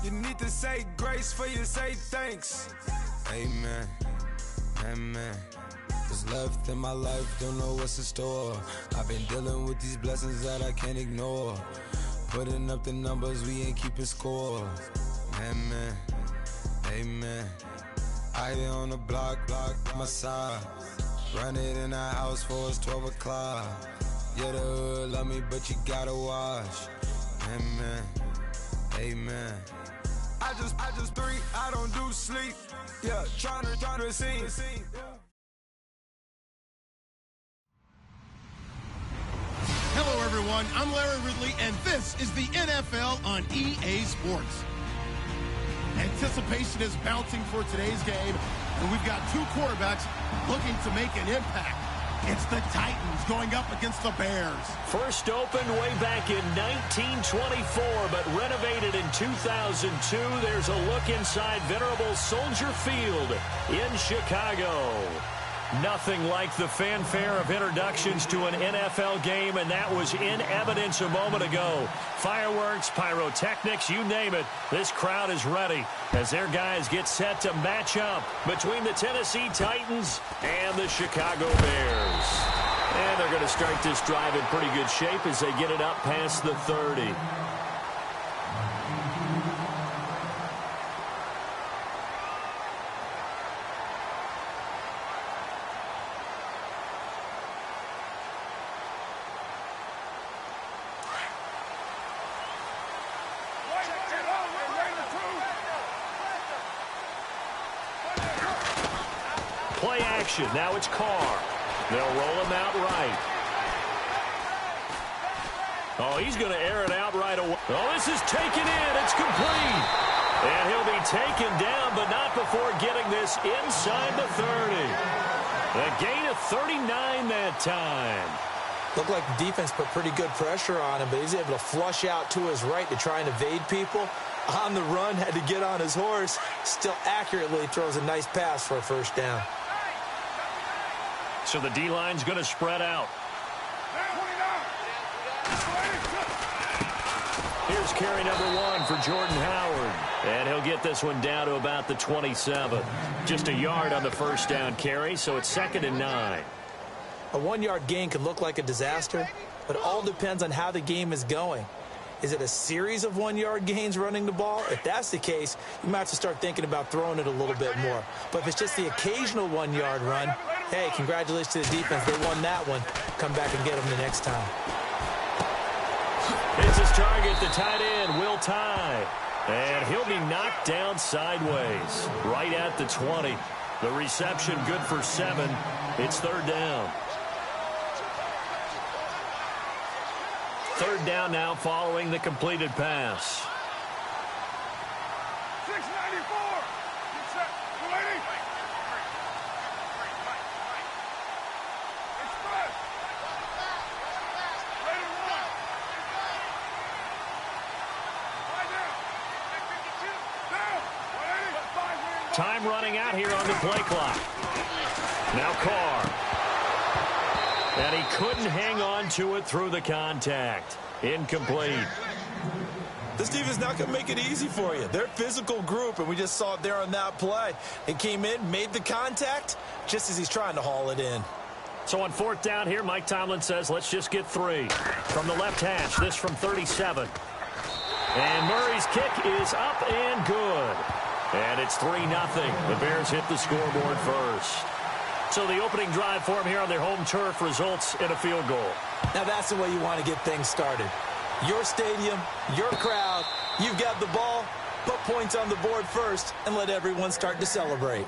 You need to say grace for you say thanks. Amen, amen. What's left in my life, don't know what's in store. I've been dealing with these blessings that I can't ignore. Putting up the numbers, we ain't keeping score. Amen, amen. I be on the block, my side. Run it in the house for it's 12 o'clock. Yeah, the hood love me, but you gotta watch. Amen, amen. I just three, I don't do sleep. Yeah, tryna see. Hello, everyone. I'm Larry Ridley, and this is the NFL on EA Sports. Anticipation is bouncing for today's game, and we've got two quarterbacks looking to make an impact. It's the Titans going up against the Bears. First opened way back in 1924, but renovated in 2002. There's a look inside venerable Soldier Field in Chicago. Nothing like the fanfare of introductions to an NFL game, and that was in evidence a moment ago. Fireworks, pyrotechnics, you name it. This crowd is ready as their guys get set to match up between the Tennessee Titans and the Chicago Bears. And they're going to start this drive in pretty good shape as they get it up past the 30. Play action. Now it's Carr. They'll roll him out right. Oh, he's going to air it out right away. Oh, this is taken in. It's complete. And he'll be taken down, but not before getting this inside the 30. A gain of 39 that time. Looked like the defense put pretty good pressure on him, but he's able to flush out to his right to try and evade people. On the run, had to get on his horse. Still accurately throws a nice pass for a first down. So the D-line's going to spread out. Here's carry number 1 for Jordan Howard. And he'll get this one down to about the 27. Just a yard on the first down carry, so it's 2nd and 9. A 1-yard gain could look like a disaster, but it all depends on how the game is going. Is it a series of 1-yard gains running the ball? If that's the case, you might have to start thinking about throwing it a little bit more. But if it's just the occasional 1-yard run, hey, congratulations to the defense. They won that one. Come back and get them the next time. It's his target, the tight end, Will Tye. And he'll be knocked down sideways, right at the 20. The reception good for 7. It's 3rd down. 3rd down now following the completed pass. 694. Get set. You ready? Express. Ready to run. Lie down. Down. 180. Time running out here on the play clock. Now Carr. And he couldn't hang on to it through the contact. Incomplete. This defense not going to make it easy for you. They're a physical group, and we just saw it there on that play. It came in, made the contact, just as he's trying to haul it in. So on 4th down here, Mike Tomlin says, let's just get 3. From the left hash, this from 37. And Murray's kick is up and good. And it's 3-0. The Bears hit the scoreboard first. So the opening drive for him here on their home turf results in a field goal. Now that's the way you want to get things started. Your stadium, your crowd, you've got the ball, put points on the board first, and let everyone start to celebrate.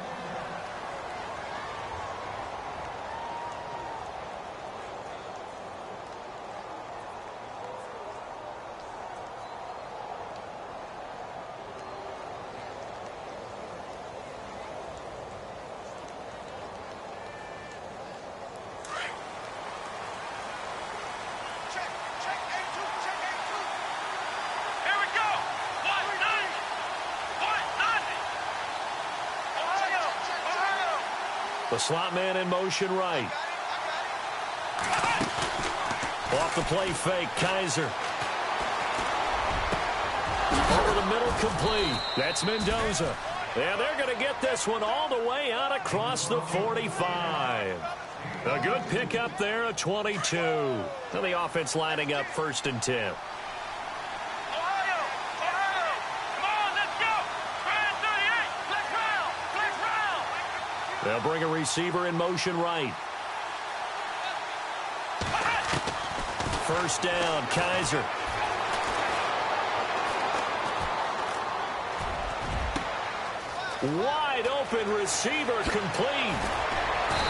The slot man in motion right. Off the play fake, Kaiser. Over the middle, complete. That's Mendoza. And they're going to get this one all the way out across the 45. A good pickup there, a 22. And the offense lining up 1st and 10. They'll bring a receiver in motion right. 1st down, Kaiser. Wide open receiver, complete.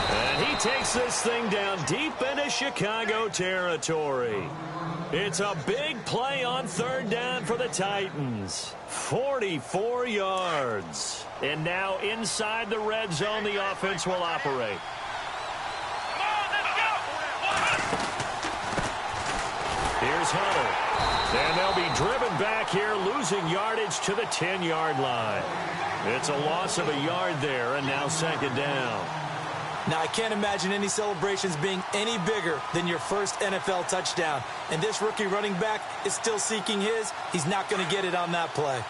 And he takes this thing down deep into Chicago territory. It's a big play on 3rd down for the Titans. 44 yards. And now inside the red zone, the offense will operate. Here's Hunter. And they'll be driven back here, losing yardage to the 10-yard line. It's a loss of a yard there, and now 2nd down. Now, I can't imagine any celebrations being any bigger than your first NFL touchdown. And this rookie running back is still seeking his. He's not going to get it on that play.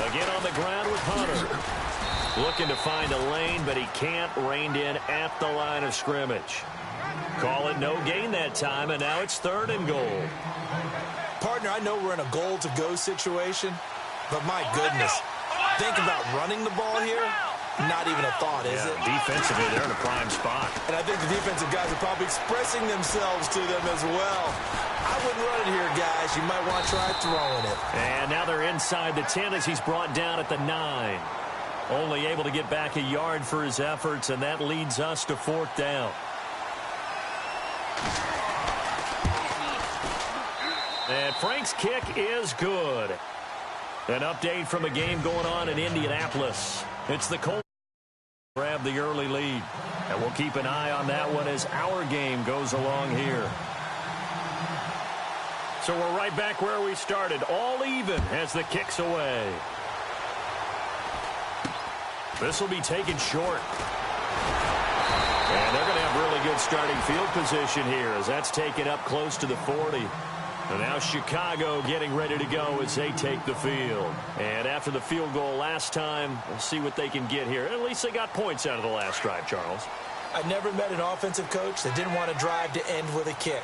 Again on the ground with Hunter. Looking to find a lane, but he can't. Reined in at the line of scrimmage. Call it no gain that time, and now it's 3rd and goal. Partner, I know we're in a goal-to-go situation, but my goodness, think about running the ball here. Not even a thought, is it? Defensively, they're in a prime spot. And I think the defensive guys are probably expressing themselves to them as well. I wouldn't run it here, guys. You might want to try throwing it. And now they're inside the 10 as he's brought down at the 9. Only able to get back a yard for his efforts, and that leads us to 4th down. And Frank's kick is good. An update from a game going on in Indianapolis. It's the Colts grab the early lead. And we'll keep an eye on that one as our game goes along here. So we're right back where we started. All even as the kick's away. This will be taken short. And they're going to have really good starting field position here as that's taken up close to the 40. And now Chicago getting ready to go as they take the field. And after the field goal last time, we'll see what they can get here. At least they got points out of the last drive, Charles. I never met an offensive coach that didn't want to drive to end with a kick.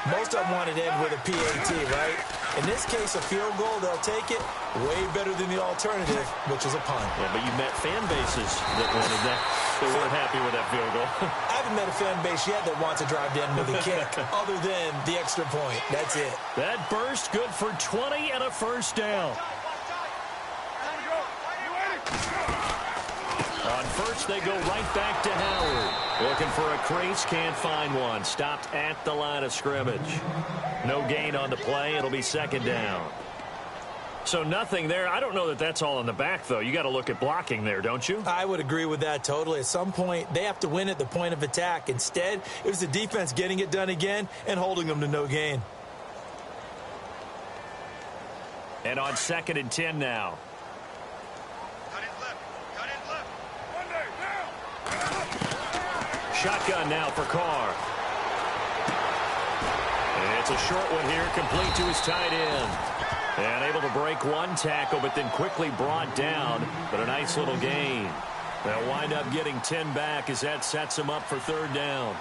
Most of them wanted to end with a PAT, right? In this case, a field goal, they'll take it way better than the alternative, which is a punt. Yeah, but you met fan bases that wanted that. They weren't happy with that field goal. I haven't met a fan base yet that wants to drive to end with a kick other than the extra point. That's it. That burst good for 20 and a 1st down. On 1st, they go right back to Howard. Looking for a crease, can't find one. Stopped at the line of scrimmage. No gain on the play. It'll be 2nd down. So nothing there. I don't know that that's all in the back, though. You got to look at blocking there, don't you? I would agree with that totally. At some point, they have to win at the point of attack. Instead, it was the defense getting it done again and holding them to no gain. And on 2nd and 10 now. Shotgun now for Carr. And it's a short one here, complete to his tight end. And able to break one tackle, but then quickly brought down. But a nice little gain. They'll wind up getting 10 back as that sets him up for 3rd down.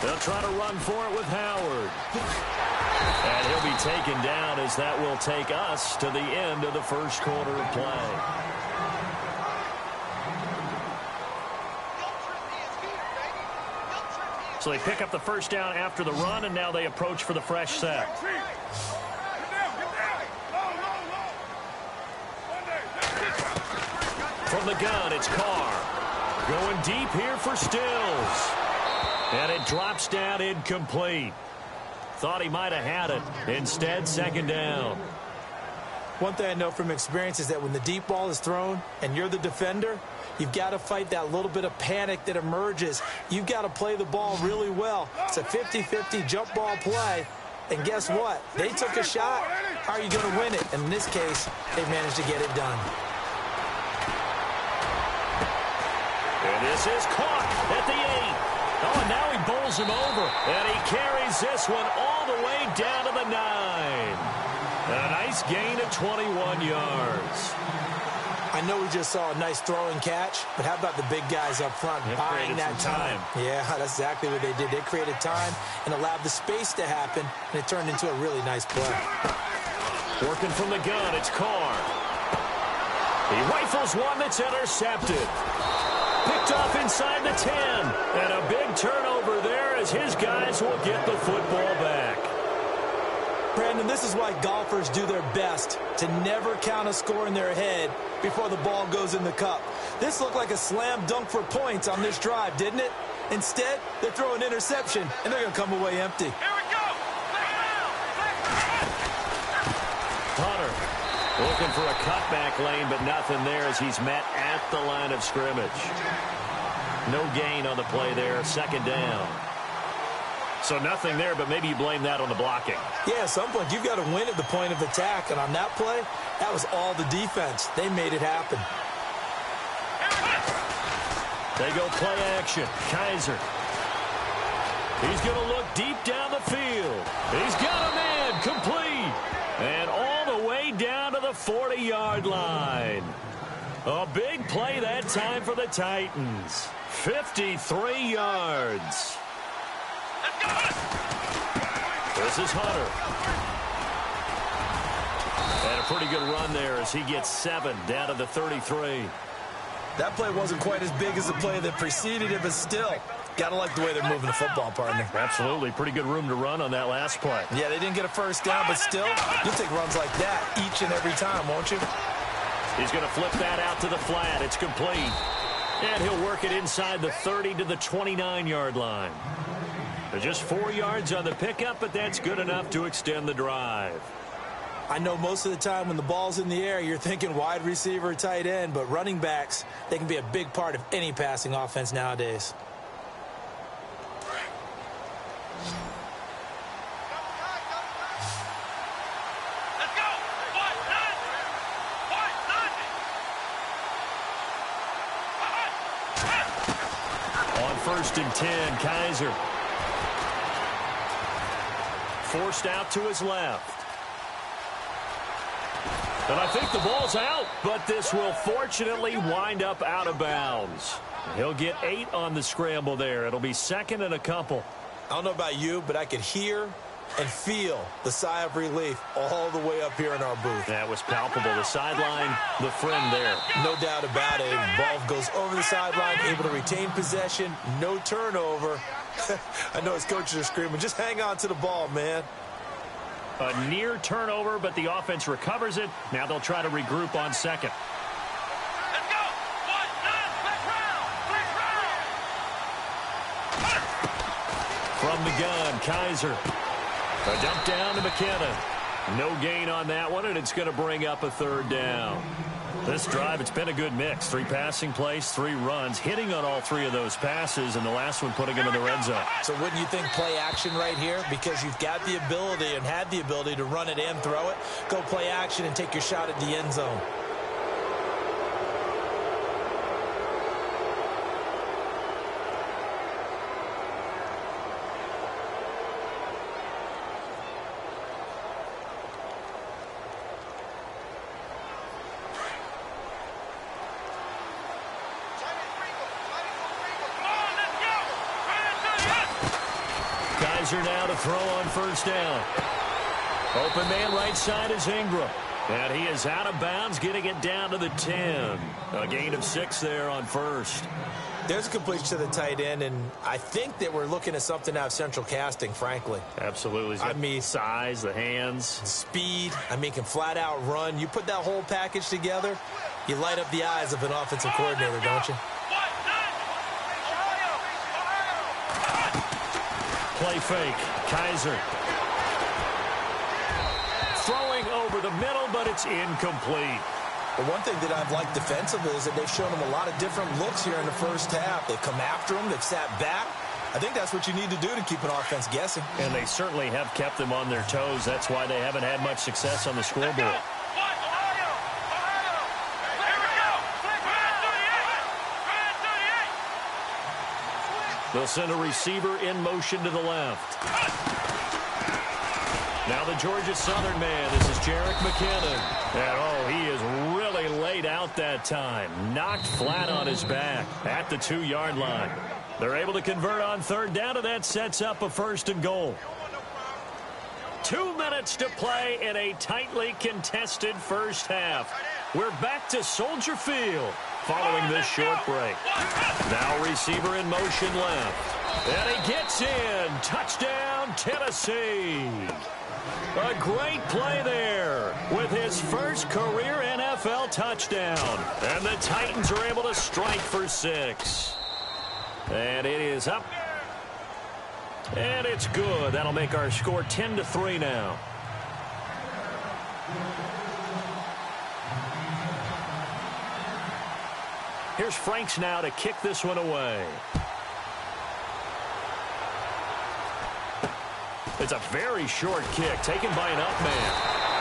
They'll try to run for it with Howard. And he'll be taken down as that will take us to the end of the 1st quarter of play. So they pick up the 1st down after the run, and now they approach for the fresh set. From the gun, it's Carr. Going deep here for Stills. And it drops down incomplete. Thought he might have had it. Instead, 2nd down. One thing I know from experience is that when the deep ball is thrown and you're the defender, you've got to fight that little bit of panic that emerges. You've got to play the ball really well. It's a 50-50 jump ball play. And guess what? They took a shot. How are you going to win it? And in this case, they managed to get it done. And this is caught at the 8. Oh, and now he bowls him over. And he carries this one all the way down to the 9. A nice gain of 21 yards. I know we just saw a nice throw and catch, but how about the big guys up front buying that time? Yeah, that's exactly what they did. They created time and allowed the space to happen, and it turned into a really nice play. Working from the gun, it's Carr. He rifles one that's intercepted. Picked off inside the 10. And a big turnover there as his guys will get the football back. Brandon, this is why golfers do their best to never count a score in their head before the ball goes in the cup. This looked like a slam dunk for points on this drive, didn't it? Instead, they throw an interception, and they're going to come away empty. Here we go! Hunter looking for a cutback lane, but nothing there as he's met at the line of scrimmage. No gain on the play there, second down. So nothing there, but maybe you blame that on the blocking. Yeah, at some point, you've got to win at the point of attack. And on that play, that was all the defense. They made it happen. They go play action. Kaiser. He's going to look deep down the field. He's got a man complete. And all the way down to the 40-yard line. A big play that time for the Titans. 53 yards. This is Hunter. And a pretty good run there as he gets 7 down to the 33. That play wasn't quite as big as the play that preceded it, but still, got to like the way they're moving the football, partner. Absolutely. Pretty good room to run on that last play. Yeah, they didn't get a first down, but still, you'll take runs like that each and every time, won't you? He's going to flip that out to the flat. It's complete. And he'll work it inside the 30 to the 29-yard line. Just 4 yards on the pickup, but that's good enough to extend the drive. I know most of the time when the ball's in the air, you're thinking wide receiver, tight end, but running backs, they can be a big part of any passing offense nowadays. On 1st and 10, Kaiser. Forced out to his left. And I think the ball's out, but this will fortunately wind up out of bounds. He'll get 8 on the scramble there. It'll be 2nd and a couple. I don't know about you, but I could hear and feel the sigh of relief all the way up here in our booth. That was palpable. The sideline, the friend there. No doubt about it. Ball goes over the sideline, able to retain possession, no turnover. I know his coaches are screaming, just hang on to the ball, man. A near turnover, but the offense recovers it. Now they'll try to regroup on 2nd. Let's go! 1, 9, From the gun, Kaiser. A dump down to McKenna. No gain on that one, and it's going to bring up a 3rd down. This drive, it's been a good mix. 3 passing plays, 3 runs, hitting on all 3 of those passes, and the last one putting him in the red zone. So wouldn't you think play action right here? Because you've got the ability and had the ability to run it and throw it. Go play action and take your shot at the end zone. Kaiser now to throw on 1st down. Open man right side is Ingram. And he is out of bounds, getting it down to the 10. A gain of 6 there on 1st. There's a completion to the tight end, and I think that we're looking at something out of central casting, frankly. Absolutely. I mean, size, the hands. Speed. I mean, can flat out run. You put that whole package together, you light up the eyes of an offensive coordinator, don't you? Play fake. Kaiser. Throwing over the middle, but it's incomplete. But one thing that I've liked defensively is that they've shown them a lot of different looks here in the first half. They've come after them. They've sat back. I think that's what you need to do to keep an offense guessing. And they certainly have kept them on their toes. That's why they haven't had much success on the scoreboard. They'll send a receiver in motion to the left. Now the Georgia Southern man. This is Jerick McKinnon. And, he is really laid out that time. Knocked flat on his back at the 2-yard line. They're able to convert on third down, and that sets up a 1st and goal. 2 minutes to play in a tightly contested first half. We're back to Soldier Field following this short break. Now receiver in motion left. And he gets in. Touchdown, Tennessee. A great play there with his first career NFL touchdown. And the Titans are able to strike for 6. And it is up. And it's good. That'll make our score 10-3 now. Here's Franks now to kick this one away. It's a very short kick taken by an up man.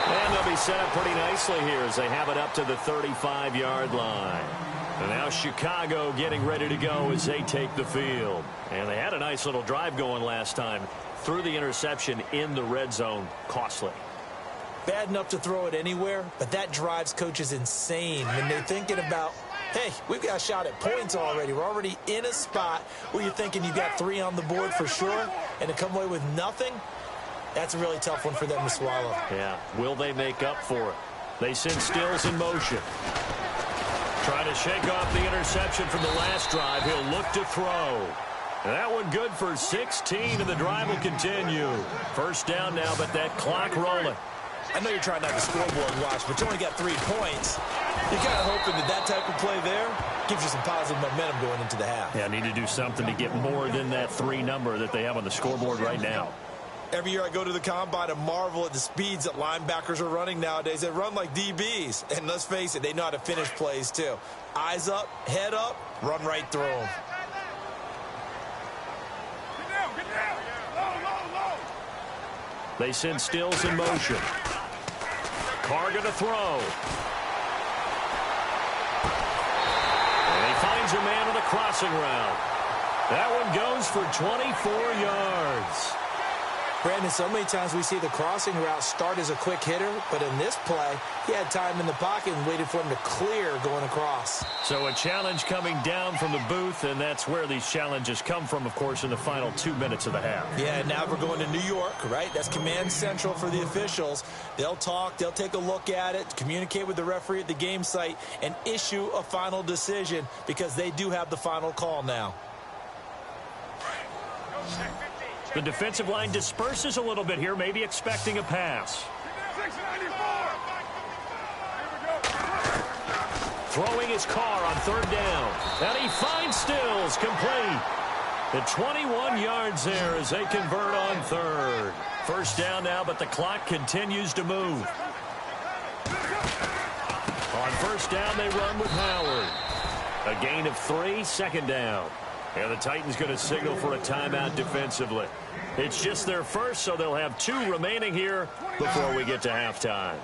And they'll be set up pretty nicely here as they have it up to the 35-yard line. And now Chicago getting ready to go as they take the field. And they had a nice little drive going last time. Threw the interception in the red zone. Costly. Bad enough to throw it anywhere, but that drives coaches insane when they're thinking about, hey, we've got a shot at points already. We're already in a spot where you're thinking you got 3 on the board for sure, and to come away with nothing, that's a really tough one for them to swallow. Yeah, will they make up for it? They send Stills in motion. Trying to shake off the interception from the last drive. He'll look to throw. That one good for 16, and the drive will continue. First down now, but that clock rolling. I know you're trying to have a scoreboard watch, but you only got 3 points. You're kind of hoping that type of play there gives you some positive momentum going into the half. Yeah, need to do something to get more than that 3 number that they have on the scoreboard right now. Every year I go to the combine and marvel at the speeds that linebackers are running nowadays. They run like DBs. And let's face it, they know how to finish plays too. Eyes up, head up, run right through them. They send Stills in motion. Carr going to throw. And he finds a man on the crossing route. That one goes for 24 yards. Brandon, so many times we see the crossing route start as a quick hitter, but in this play, he had time in the pocket and waited for him to clear going across. So a challenge coming down from the booth, and that's where these challenges come from, of course, in the final 2 minutes of the half. Yeah, now we're going to New York, right? That's command central for the officials. They'll talk, they'll take a look at it, communicate with the referee at the game site, and issue a final decision because they do have the final call now. The defensive line disperses a little bit here, maybe expecting a pass. Throwing his Carr on third down. And he finds Stills, complete. The 21 yards there as they convert on third. First down now, but the clock continues to move. On first down, they run with Howard. A gain of 3, second down. And the Titans going to signal for a timeout defensively. It's just their first, so they'll have 2 remaining here before we get to halftime.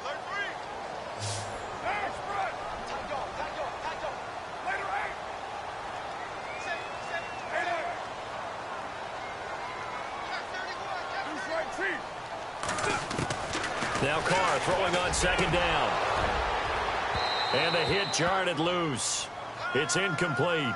Now Carr throwing on second down. And the hit jarred it loose. It's incomplete.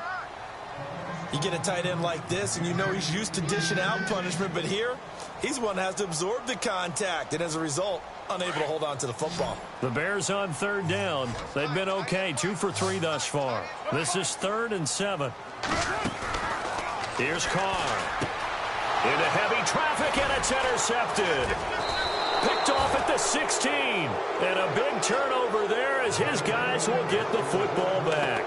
You get a tight end like this, and you know he's used to dishing out punishment, but here, he's the one that has to absorb the contact, and as a result, unable to hold on to the football. The Bears on third down. They've been okay, 2 for 3 thus far. This is 3rd and 7. Here's Carr. Into heavy traffic, and it's intercepted. Picked off at the 16. And a big turnover there as his guys will get the football back.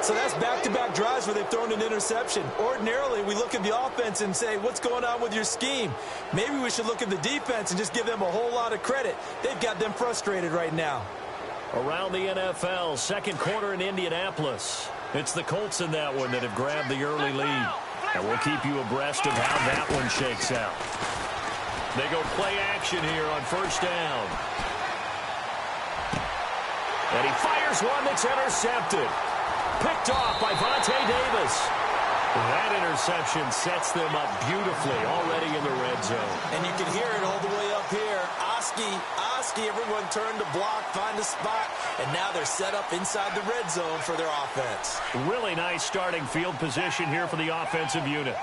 So that's back-to-back drives where they've thrown an interception. Ordinarily, we look at the offense and say, what's going on with your scheme? Maybe we should look at the defense and just give them a whole lot of credit. They've got them frustrated right now. Around the NFL, second quarter in Indianapolis. It's the Colts in that one that have grabbed the early lead. And we'll keep you abreast of how that one shakes out. They go play action here on first down. And he fires one that's intercepted. Picked off by Vontae Davis. That interception sets them up beautifully already in the red zone. And you can hear it all the way up here. Oski, everyone turned to block, find a spot, and now they're set up inside the red zone for their offense. Really nice starting field position here for the offensive unit.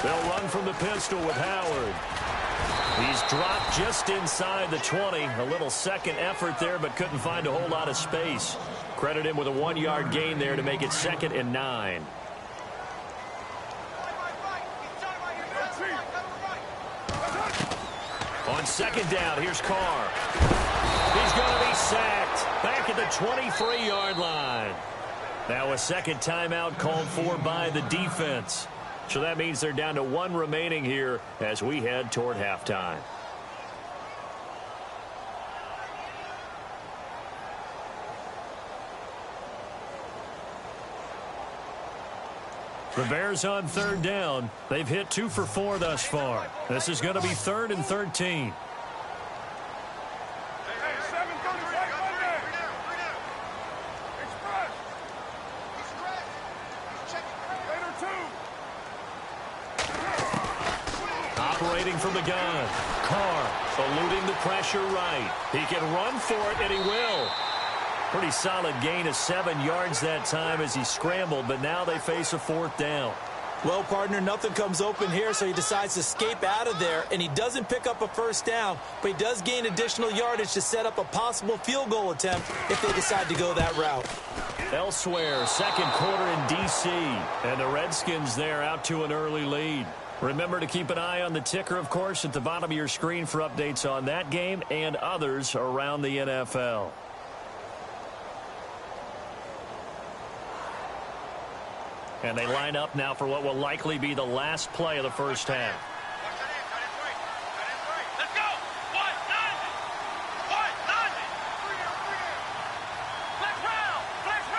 They'll run from the pistol with Howard. He's dropped just inside the 20. A little second effort there, but couldn't find a whole lot of space. Credit him with a 1-yard gain there to make it 2nd and 9. On second down, here's Carr. He's going to be sacked back at the 23-yard line. Now a second timeout called for by the defense. So that means they're down to 1 remaining here as we head toward halftime. The Bears on third down. They've hit 2 for 4 thus far. This is going to be 3rd and 13. Operating from the gun. Carr eluding the pressure right. He can run for it, and he will. Pretty solid gain of 7 yards that time as he scrambled, but now they face a 4th down. Well, partner, nothing comes open here, so he decides to escape out of there, and he doesn't pick up a first down, but he does gain additional yardage to set up a possible field goal attempt if they decide to go that route. Elsewhere, second quarter in D.C., and the Redskins there out to an early lead. Remember to keep an eye on the ticker, of course, at the bottom of your screen for updates on that game and others around the NFL. And they line up now for what will likely be the last play of the first half. Let's go! One, nothing! Flex round! Flex round! Flex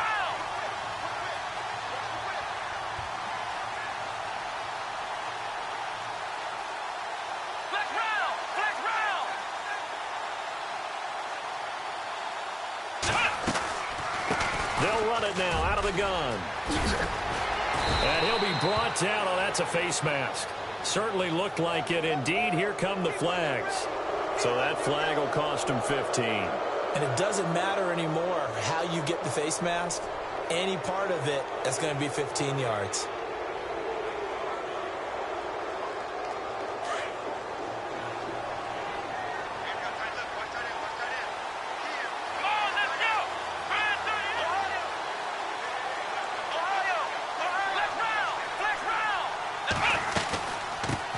round! Flex round! They'll run it now out of the gun. And he'll be brought down. Oh, that's a face mask. Certainly looked like it. Indeed, here come the flags. So that flag will cost him 15. And it doesn't matter anymore how you get the face mask. Any part of it is going to be 15 yards.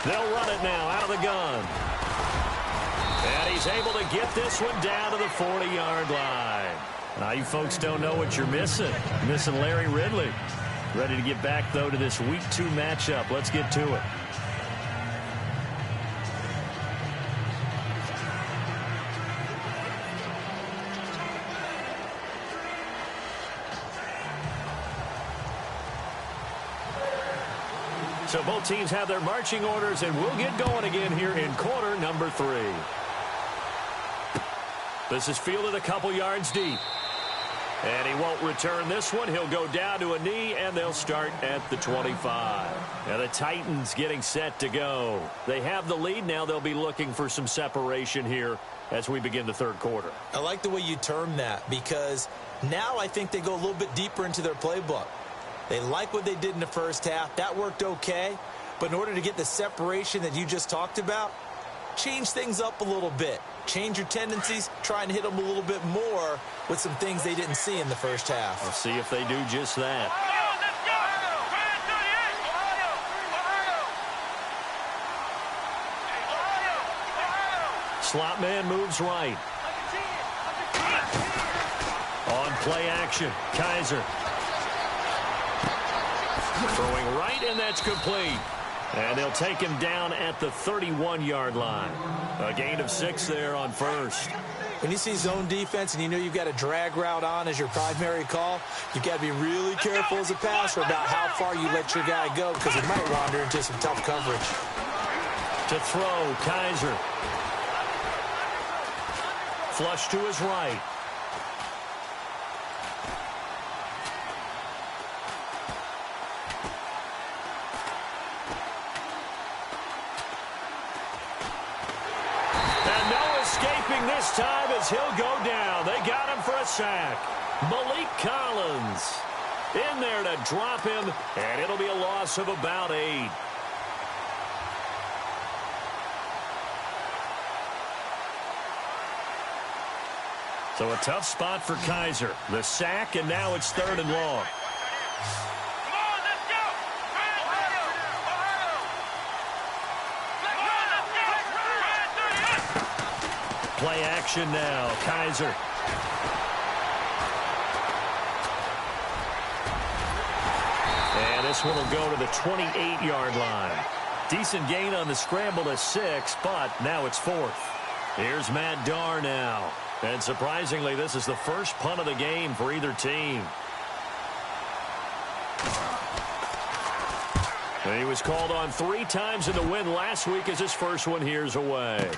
They'll run it now out of the gun. And he's able to get this one down to the 40-yard line. Now, you folks don't know what you're missing. You're missing Larry Ridley. Ready to get back, though, to this Week 2 matchup. Let's get to it. So both teams have their marching orders, and we'll get going again here in quarter number 3. This is fielded a couple yards deep. And he won't return this one. He'll go down to a knee, and they'll start at the 25. And the Titans getting set to go. They have the lead. Now they'll be looking for some separation here as we begin the third quarter. I like the way you term that, because now I think they go a little bit deeper into their playbook. They like what they did in the first half. That worked okay. But in order to get the separation that you just talked about, change things up a little bit. Change your tendencies. Try and hit them a little bit more with some things they didn't see in the first half. We'll see if they do just that. Slot man moves right. Play action. Kaiser. Throwing right, and that's complete. And they'll take him down at the 31-yard line. A gain of 6 there on first. When you see zone defense and you know you've got a drag route on as your primary call, you've got to be really careful as a passer about how far you let your guy go because he might wander into some tough coverage. To throw, Kaiser. Flush to his right. This time as he'll go down. They got him for a sack. Malik Collins in there to drop him, and it'll be a loss of about 8. So a tough spot for Kaiser. The sack, and now it's 3rd and long. Play action now. Kaiser. And this one will go to the 28-yard line. Decent gain on the scramble to 6, but now it's 4th. Here's Matt Darr now. And surprisingly, this is the first punt of the game for either team. And he was called on 3 times in the win last week as his first one here's away.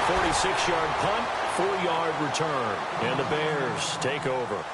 46-yard punt, 4-yard return, and the Bears take over.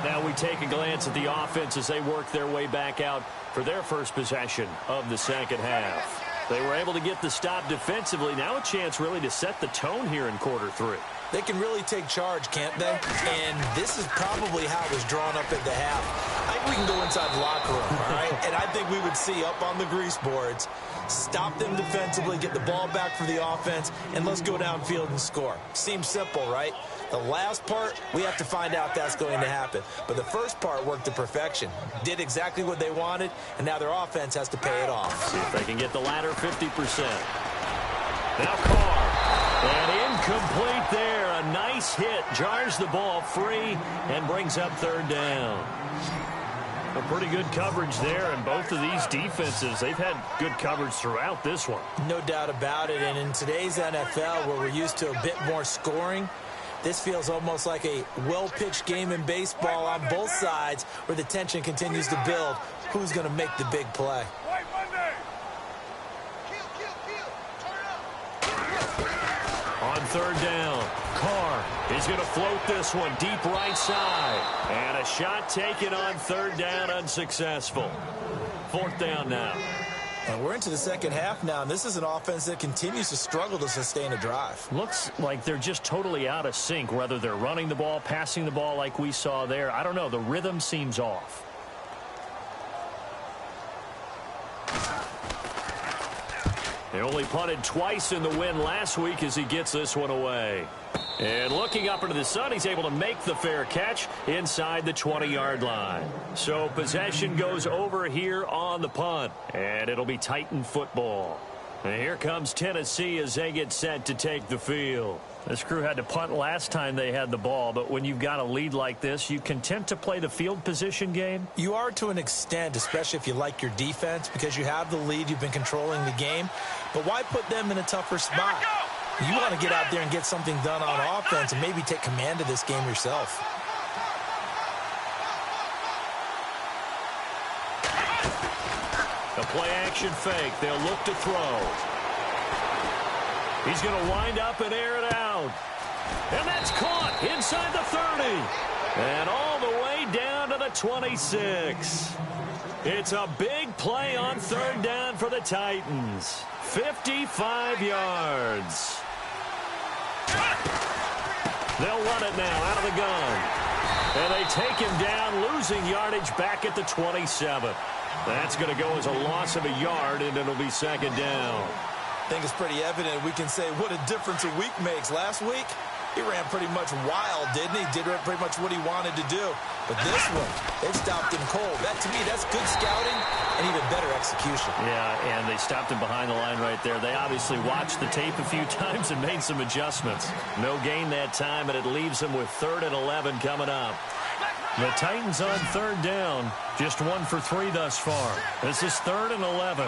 Now we take a glance at the offense as they work their way back out for their first possession of the second half. They were able to get the stop defensively. Now a chance really to set the tone here in quarter 3. They can really take charge, can't they? And this is probably how it was drawn up at the half. I think we can go inside the locker room, all right? And I think we would see up on the grease boards, stop them defensively, get the ball back for the offense, and let's go downfield and score. Seems simple, right? The last part, we have to find out that's going to happen. But the first part worked to perfection. Did exactly what they wanted, and now their offense has to pay it off. See if they can get the latter 50%. Now Carr. And incomplete there. A nice hit. Jars the ball free and brings up 3rd down. A pretty good coverage there, and both of these defenses, they've had good coverage throughout this one. No doubt about it, and in today's NFL, where we're used to a bit more scoring, this feels almost like a well-pitched game in baseball on both sides where the tension continues to build. Who's going to make the big play? On 3rd down, Carr is going to float this one deep right side. And a shot taken on 3rd down, unsuccessful. 4th down now. And we're into the second half now, and this is an offense that continues to struggle to sustain a drive. Looks like they're just totally out of sync, whether they're running the ball, passing the ball like we saw there. I don't know. The rhythm seems off. They only punted twice in the win last week as he gets this one away. And looking up into the sun, he's able to make the fair catch inside the 20-yard line. So possession goes over here on the punt, and it'll be Titan football. And here comes Tennessee as they get set to take the field. This crew had to punt last time they had the ball, but when you've got a lead like this, you content to play the field position game? You are to an extent, especially if you like your defense, because you have the lead, you've been controlling the game. But why put them in a tougher spot? You want to get out there and get something done on offense and maybe take command of this game yourself. A play-action fake. They'll look to throw. He's going to wind up and air it out. And that's caught inside the 30. And all the way down to the 26. It's a big play on 3rd down for the Titans. 55 yards. They'll run it now out of the gun. And they take him down, losing yardage back at the 27. That's going to go as a loss of a yard, and it'll be 2nd down. I think it's pretty evident we can say what a difference a week makes. Last week, He ran pretty much wild, didn't he? Did pretty much what he wanted to do. But this one, they've stopped him cold. That, to me, that's good scouting and even better execution. Yeah, and they stopped him behind the line right there. They obviously watched the tape a few times and made some adjustments. No gain that time, and it leaves them with 3rd and 11 coming up. The Titans on 3rd down. Just 1 for 3 thus far. This is 3rd and 11.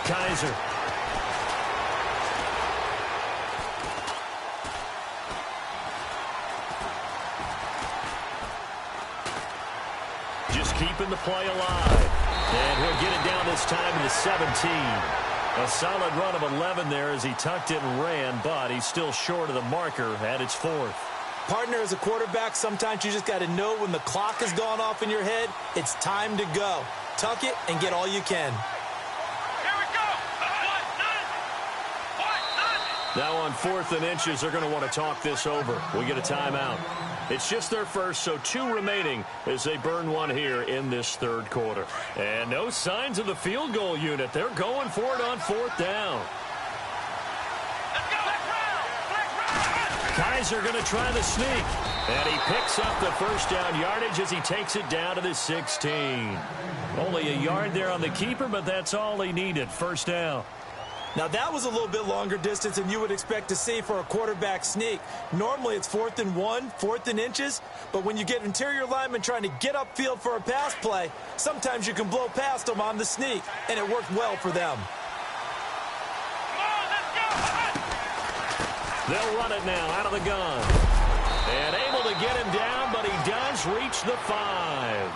Kaiser. Just keeping the play alive. And he'll get it down this time to the 17. A solid run of 11 there as he tucked it and ran, but he's still short of the marker at its 4th. Partner, as a quarterback, sometimes you just got to know when the clock has gone off in your head, it's time to go. Tuck it and get all you can. Now on 4th and inches, they're going to want to talk this over. We get a timeout. It's just their first, so 2 remaining as they burn one here in this 3rd quarter. And no signs of the field goal unit. They're going for it on 4th down. Kaiser going to try the sneak. And he picks up the first down yardage as he takes it down to the 16. Only a yard there on the keeper, but that's all he needed. First down. Now, that was a little bit longer distance than you would expect to see for a quarterback sneak. Normally, it's 4th and 1, 4th and inches. But when you get interior linemen trying to get upfield for a pass play, sometimes you can blow past them on the sneak, and it worked well for them. They'll run it now out of the gun. And able to get him down, but he does reach the 5.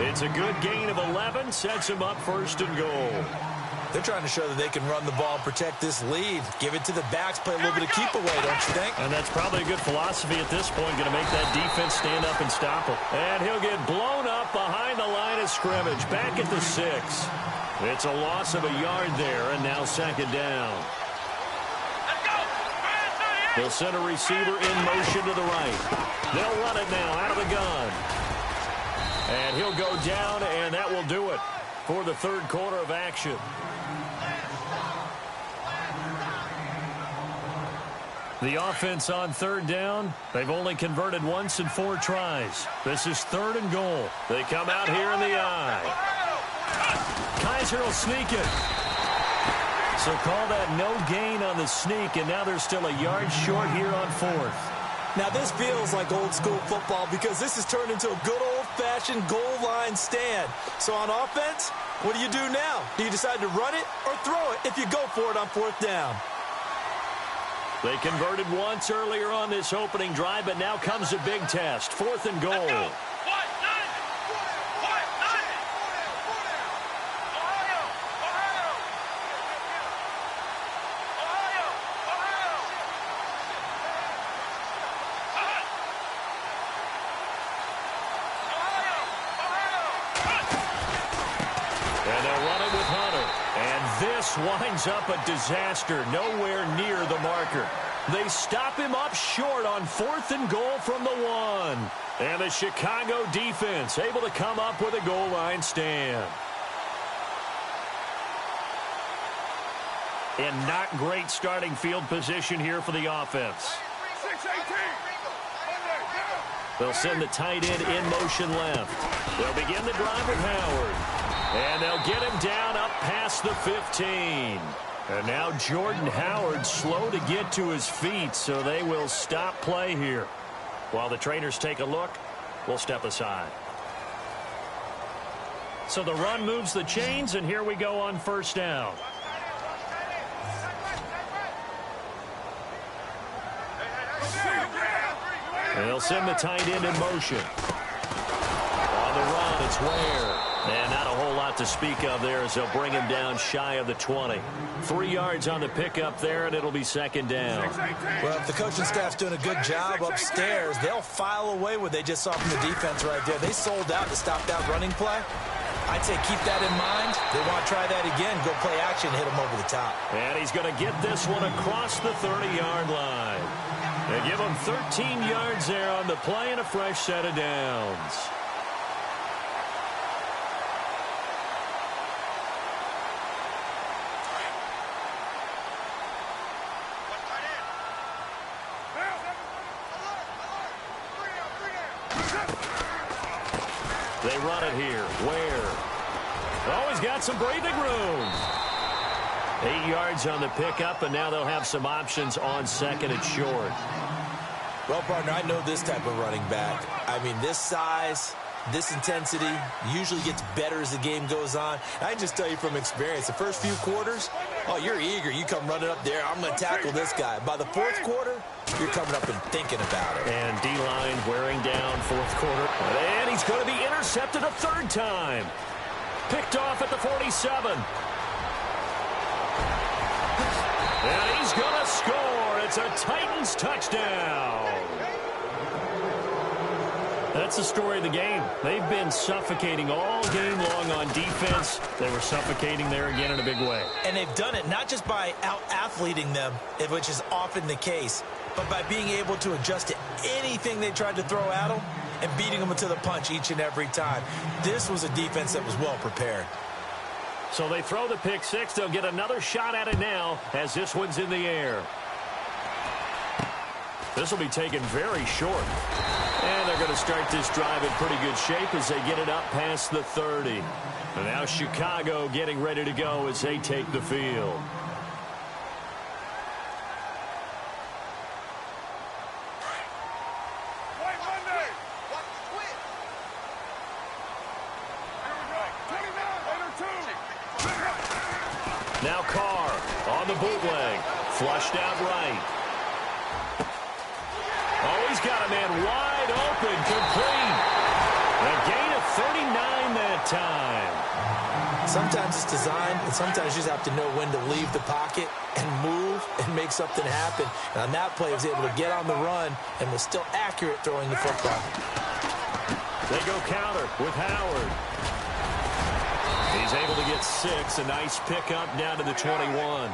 It's a good gain of 11, sets him up 1st and goal. They're trying to show that they can run the ball, protect this lead. Give it to the backs, play a little bit of keep away, don't you think? And that's probably a good philosophy at this point, going to make that defense stand up and stop him. And he'll get blown up behind the line of scrimmage, back at the 6. It's a loss of a yard there, and now 2nd down. They'll send a receiver in motion to the right. They'll run it now out of the gun. And he'll go down, and that will do it for the 3rd quarter of action. The offense on 3rd down, they've only converted once in 4 tries. This is 3rd and goal. They come out here in the I. Kaiser will sneak it. So call that no gain on the sneak, and now they're still a yard short here on 4th. Now, this feels like old-school football because this has turned into a good old-fashioned goal line stand. So on offense, what do you do now? Do you decide to run it or throw it if you go for it on 4th down? They converted once earlier on this opening drive, but now comes a big test. 4th and goal. Winds up a disaster, nowhere near the marker. They stop him up short on 4th and goal from the 1. And the Chicago defense able to come up with a goal line stand. And not great starting field position here for the offense. They'll send the tight end in motion left. They'll begin the drive with Howard. And they'll get him down up past the 15. And now Jordan Howard slow to get to his feet, so they will stop play here. While the trainers take a look, we'll step aside. So the run moves the chains, and here we go on 1st down. And they'll send the tight end in motion. On the run, it's Ware. And not a whole lot to speak of there as they'll bring him down shy of the 20. 3 yards on the pickup there, and it'll be 2nd down. Well, if the coaching staff's doing a good job upstairs, they'll file away what they just saw from the defense right there. They sold out to stop that running play. I'd say keep that in mind. They want to try that again, go play action, hit him over the top. And he's going to get this one across the 30-yard line. They give him 13 yards there on the play and a fresh set of downs. They run it here. Where? Oh, he's got some breathing room. 8 yards on the pickup, and now they'll have some options on second and short. Well, partner, I know this type of running back. I mean, this size, this intensity usually gets better as the game goes on. I can just tell you from experience, the first few quarters, oh, you're eager. You come running up there, I'm going to tackle this guy. By the fourth quarter, you're coming up and thinking about it. And D-line wearing down fourth quarter. And he's going to be intercepted a third time. Picked off at the 47. And he's going to score. It's a Titans touchdown. That's the story of the game. They've been suffocating all game long on defense. They were suffocating there again in a big way. And they've done it not just by out-athleting them, which is often the case, but by being able to adjust to anything they tried to throw at them and beating them to the punch each and every time. This was a defense that was well prepared. So they throw the pick six. They'll get another shot at it now as this one's in the air. This will be taken very short. And they're going to start this drive in pretty good shape as they get it up past the 30. And now Chicago getting ready to go as they take the field. Now Carr on the bootleg. Flushed out right. Oh, he's got a man wide open. Complete. A gain of 39 that time. Sometimes it's designed, and sometimes you just have to know when to leave the pocket and move and make something happen. And on that play, he was able to get on the run and was still accurate throwing the football. They go counter with Howard. He's able to get 6. A nice pickup down to the 21.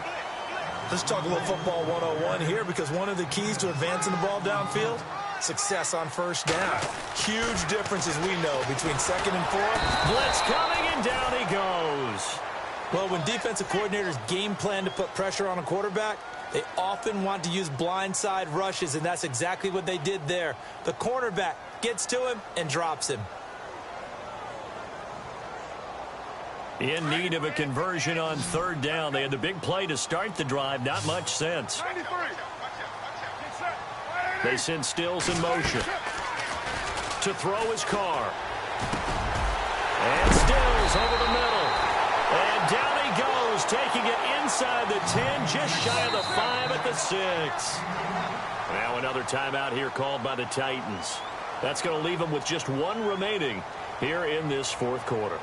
Let's talk a little football 101 here, because one of the keys to advancing the ball downfield, success on first down. Huge difference, as we know, between second and fourth. Blitz coming, and down he goes. Well, when defensive coordinators game plan to put pressure on a quarterback, they often want to use blindside rushes, and that's exactly what they did there. The cornerback gets to him and drops him. In need of a conversion on third down. They had the big play to start the drive. Not much sense. They send Stills in motion. To throw his Carr. And Stills over the middle. And down he goes, taking it inside the 10, just shy of the 5 at the 6. Now another timeout here called by the Titans. That's going to leave them with just 1 remaining here in this fourth quarter.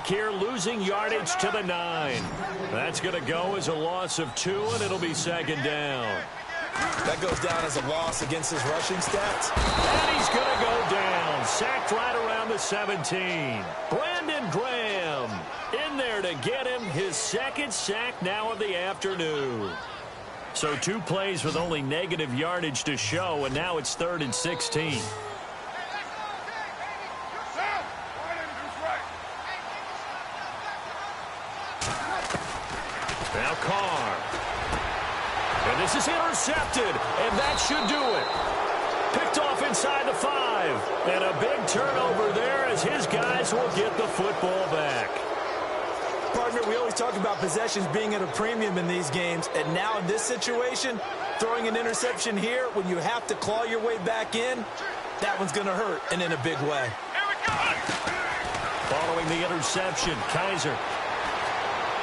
Here losing yardage to the 9. That's going to go as a loss of 2, and it'll be second down. That goes down as a loss against his rushing stats. And he's going to go down. Sacked right around the 17. Brandon Graham in there to get him his second sack now of the afternoon. So 2 plays with only negative yardage to show, and now it's 3rd and 16. Now Carr. And this is intercepted, and that should do it. Picked off inside the 5. And a big turnover there as his guys will get the football back. Partner, we always talk about possessions being at a premium in these games, and now in this situation, throwing an interception here when you have to claw your way back in, that one's going to hurt, and in a big way. Following the interception, Kaiser.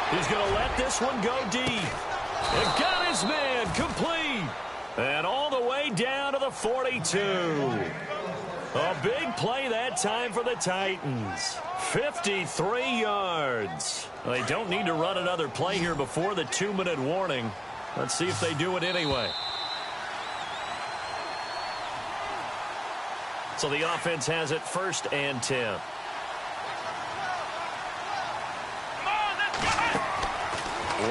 He's going to let this one go deep. And got his man complete. And all the way down to the 42. A big play that time for the Titans. 53 yards. They don't need to run another play here before the 2-minute warning. Let's see if they do it anyway. So the offense has it 1st and 10.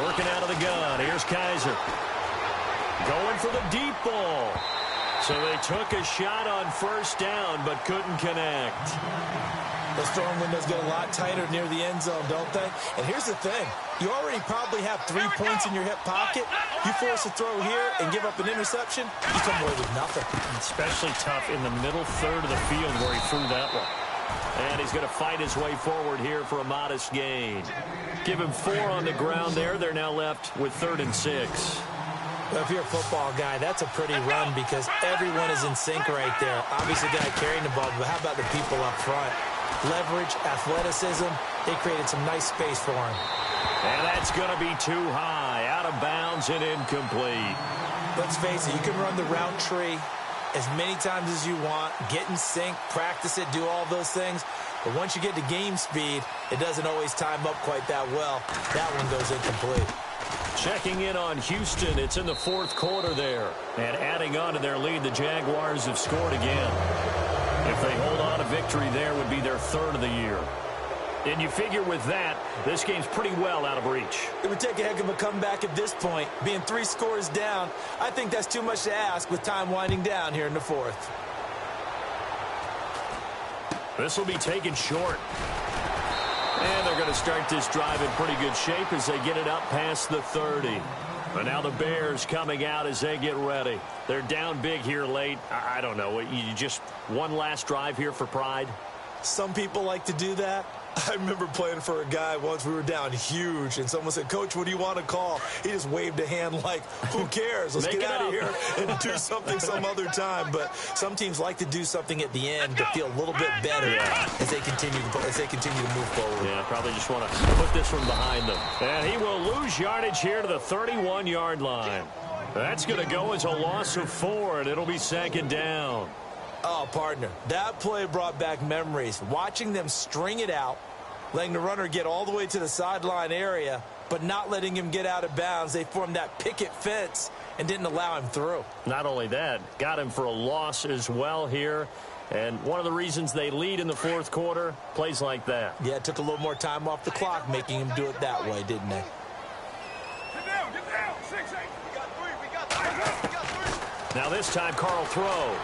Working out of the gun. Here's Kaiser. Going for the deep ball. So they took a shot on first down, but couldn't connect. Those throwing windows get a lot tighter near the end zone, don't they? And here's the thing. You already probably have 3 points in your hip pocket. You force a throw here and give up an interception, you come away with nothing. Especially tough in the middle third of the field where he threw that one. And he's going to fight his way forward here for a modest gain. Give him 4 on the ground there. They're now left with 3rd and 6. Well, if you're a football guy, that's a pretty run because everyone is in sync right there. Obviously, the guy carrying the ball, but how about the people up front? Leverage, athleticism, they created some nice space for him. And that's going to be too high, out of bounds and incomplete. Let's face it, you can run the route tree as many times as you want, get in sync, practice it, do all those things. But once you get to game speed, it doesn't always time up quite that well. That one goes incomplete. Checking in on Houston, it's in the 4th quarter there. And adding on to their lead, the Jaguars have scored again. If they hold on, a victory there would be their 3rd of the year. And you figure with that, this game's pretty well out of reach. It would take a heck of a comeback at this point. Being 3 scores down, I think that's too much to ask with time winding down here in the 4th. This will be taken short. And they're going to start this drive in pretty good shape as they get it up past the 30. But now the Bears coming out as they get ready. They're down big here late. I don't know. You just one last drive here for pride? Some people like to do that. I remember playing for a guy once. We were down huge, and someone said, "Coach, what do you want to call?" He just waved a hand like, who cares? Let's get out of here and do something some other time. But some teams like to do something at the end to feel a little bit better as they continue to move forward. Yeah, probably just want to put this one behind them. And he will lose yardage here to the 31-yard line. That's going to go as a loss of 4, and it'll be 2nd down. Oh, partner, that play brought back memories. Watching them string it out, letting the runner get all the way to the sideline area, but not letting him get out of bounds. They formed that picket fence and didn't allow him through. Not only that, got him for a loss as well here. And one of the reasons they lead in the 4th quarter, plays like that. Yeah, it took a little more time off the clock, making him do it that way, didn't they? Get down, 6-8. We got 3. Now this time, Carl throw.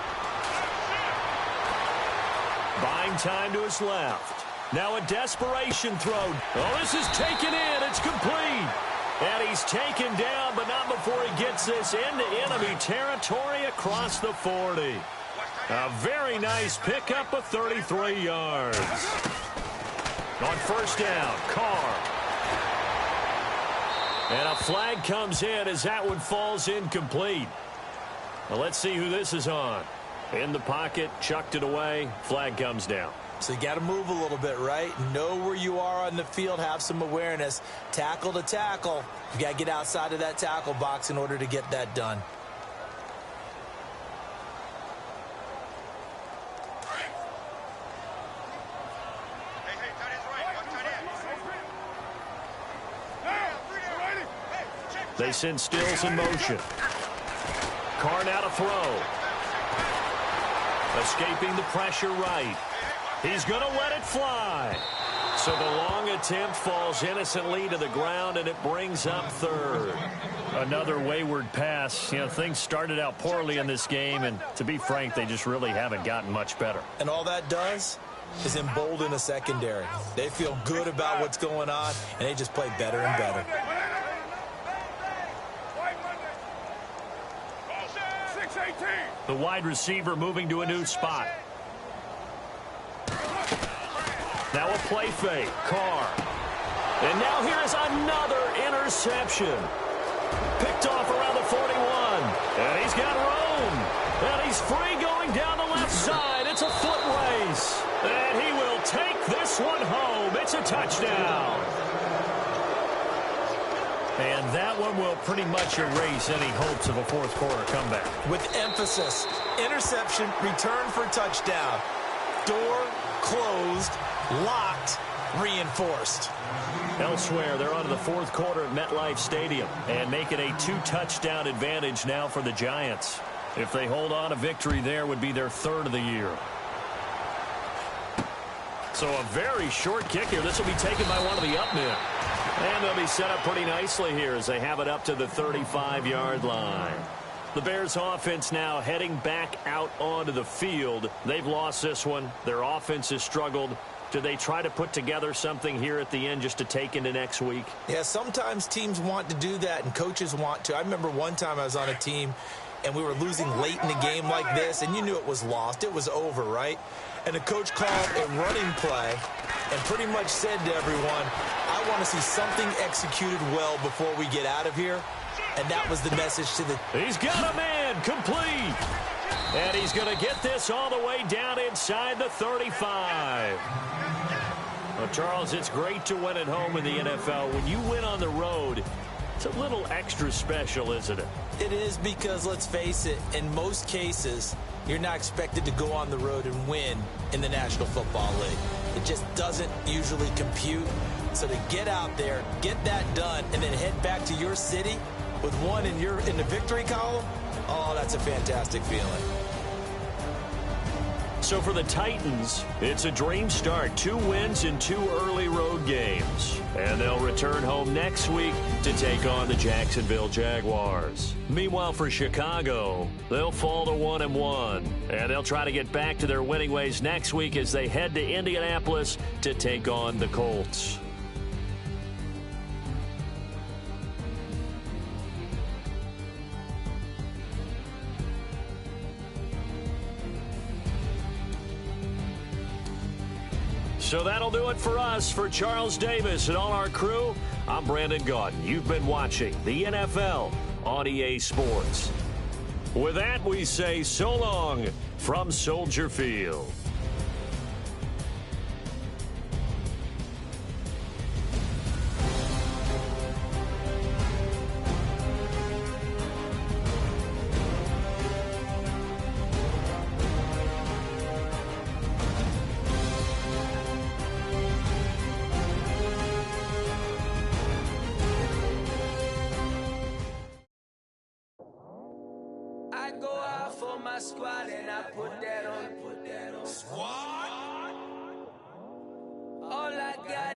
Buying time to his left. Now a desperation throw. Oh, this is taken in. It's complete. And he's taken down, but not before he gets this into enemy territory across the 40. A very nice pickup of 33 yards. On first down, Carr. And a flag comes in as that one falls incomplete. Well, let's see who this is on. In the pocket, chucked it away, flag comes down. So you got to move a little bit, right? Know where you are on the field, have some awareness. Tackle to tackle. You got to get outside of that tackle box in order to get that done. They send Stills in motion. Carr now to throw. Escaping the pressure right. He's going to let it fly. So the long attempt falls innocently to the ground, and it brings up 3rd. Another wayward pass. You know, things started out poorly in this game, and to be frank, they just really haven't gotten much better. And all that does is embolden a secondary. They feel good about what's going on, and they just play better and better. The wide receiver moving to a new spot. Now a play fake. Carr. And now here's another interception. Picked off around the 41. And he's got room. And he's free going down the left side. It's a foot race. And he will take this one home. It's a touchdown. And that one will pretty much erase any hopes of a 4th quarter comeback. With emphasis, interception, return for touchdown. Door closed, locked, reinforced. Elsewhere, they're on to the 4th quarter at MetLife Stadium and make it a 2-touchdown advantage now for the Giants. If they hold on, a victory there would be their 3rd of the year. So a very short kick here. This will be taken by one of the up men. And they'll be set up pretty nicely here as they have it up to the 35-yard line. The Bears offense now heading back out onto the field. They've lost this one. Their offense has struggled. Do they try to put together something here at the end just to take into next week? Yeah, sometimes teams want to do that and coaches want to. I remember one time I was on a team and we were losing late in the game like this, and you knew it was lost. It was over, right? And the coach called a running play and pretty much said to everyone, I want to see something executed well before we get out of here. And that was the message to the... He's got a man complete. And he's going to get this all the way down inside the 35. Well, Charles, it's great to win at home in the NFL. When you win on the road, it's a little extra special, isn't it? It is, because, let's face it, in most cases, you're not expected to go on the road and win in the National Football League. It just doesn't usually compute. So to get out there, get that done, and then head back to your city with one in the victory column, oh, that's a fantastic feeling. So for the Titans, it's a dream start. 2 wins in 2 early road games. And they'll return home next week to take on the Jacksonville Jaguars. Meanwhile, for Chicago, they'll fall to 1-1. And they'll try to get back to their winning ways next week as they head to Indianapolis to take on the Colts. So that'll do it for us. For Charles Davis and all our crew, I'm Brandon Gaudin. You've been watching the NFL on EA Sports. With that, we say so long from Soldier Field. Squad and I put that on. Squad. All I got